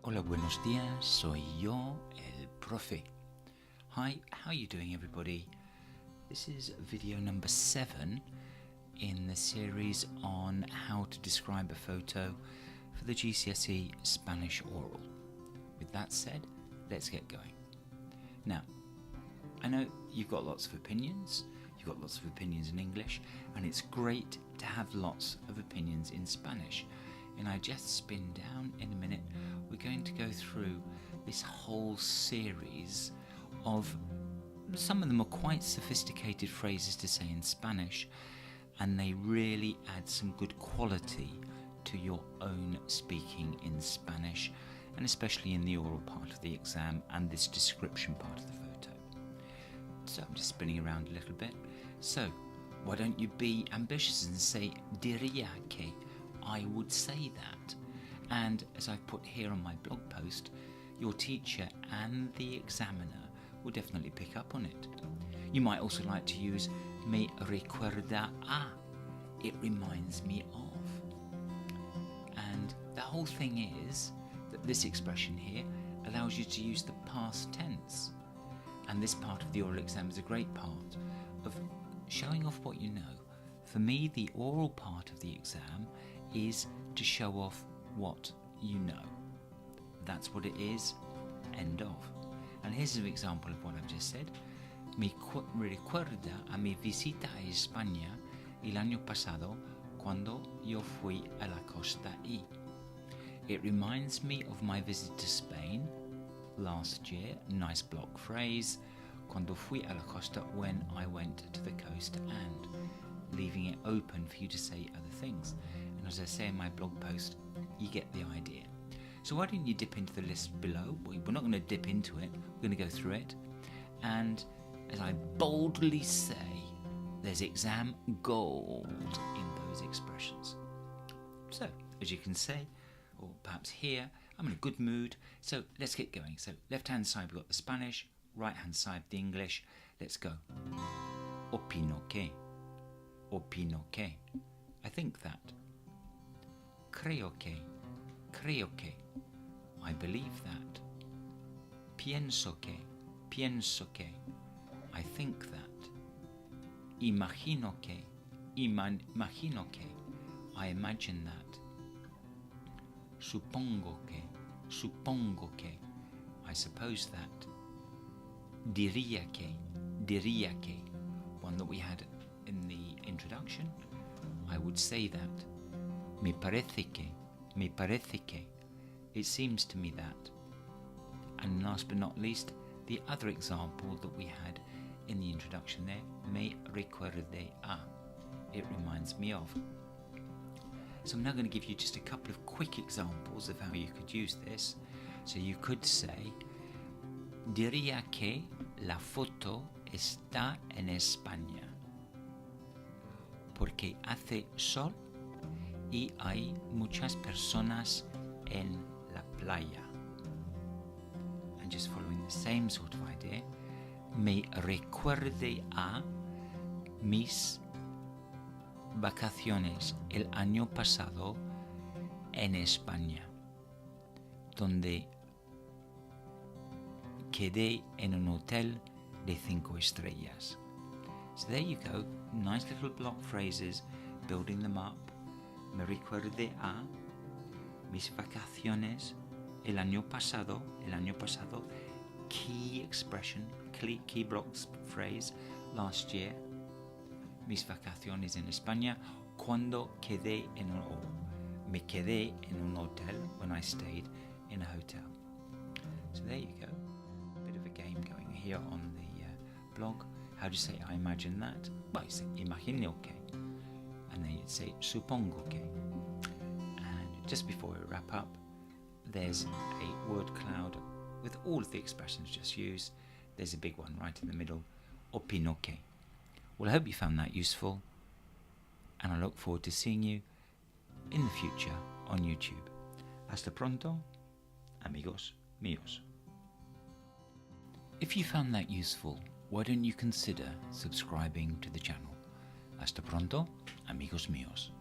Hola, buenos días, soy yo, el profe. Hi, how are you doing, everybody? This is video number 7 in the series on how to describe a photo for the GCSE Spanish Oral. With that said, let's get going. Now, I know you've got lots of opinions, in English, and it's great to have lots of opinions in Spanish. And I just spin down in a minute, we're going to go through this whole series of, some of them are quite sophisticated phrases to say in Spanish, and they really add some good quality to your own speaking in Spanish, and especially in the oral part of the exam and this description part of the photo. So I'm just spinning around a little bit. So why don't you be ambitious and say diría que, I would say that. And as I've put here on my blog post, your teacher and the examiner will definitely pick up on it. You might also like to use me recuerda a, it reminds me of. And the whole thing is that this expression here allows you to use the past tense. And this part of the oral exam is a great part of showing off what you know. For me, the oral part of the exam is to show off what you know. That's what it is, end of. And here's an example of what I've just said. Me recuerda a mi visita a España el año pasado cuando yo fui a la costa y. It reminds me of my visit to Spain last year, nice block phrase, cuando fui a la costa, when I went to the coast, and leaving it open for you to say other things. And as I say in my blog post, you get the idea. So why don't you dip into the list below? We're not going to dip into it, we're going to go through it. And as I boldly say, there's exam gold in those expressions. So, as you can say, or perhaps hear, I'm in a good mood, so let's get going. So left hand side we've got the Spanish, right hand side the English. Let's go. Opino que. Opino que. I think that. Creo que. Creo que. I believe that. Pienso que. Pienso que. I think that. Imagino que. Imagino que. I imagine that. Supongo que, I suppose that. Diría que, one that we had in the introduction, I would say that. Me parece que, it seems to me that. And last but not least, the other example that we had in the introduction there, me recuerde a, it reminds me of. So I'm now going to give you just a couple of quick examples of how you could use this. So you could say, diría que la foto está en España porque hace sol y hay muchas personas en la playa. And just following the same sort of idea, me recuerde a mis vacaciones el año pasado en España, donde quedé en un hotel de 5 estrellas. So there you go, nice little block phrases, building them up. Me recuerde a mis vacaciones el año pasado, key expression, key blocks phrase, last year. Mis vacaciones en España, cuando me quedé en un hotel, when I stayed in a hotel. So there you go, a bit of a game going here on the blog. How do you say I imagine that? Well, you say imagino que, and then you'd say supongo que. And just before we wrap up, there's a word cloud with all of the expressions just used. There's a big one right in the middle, opino que. Well, I hope you found that useful, and I look forward to seeing you in the future on YouTube. Hasta pronto, amigos míos. If you found that useful, why don't you consider subscribing to the channel? Hasta pronto, amigos míos.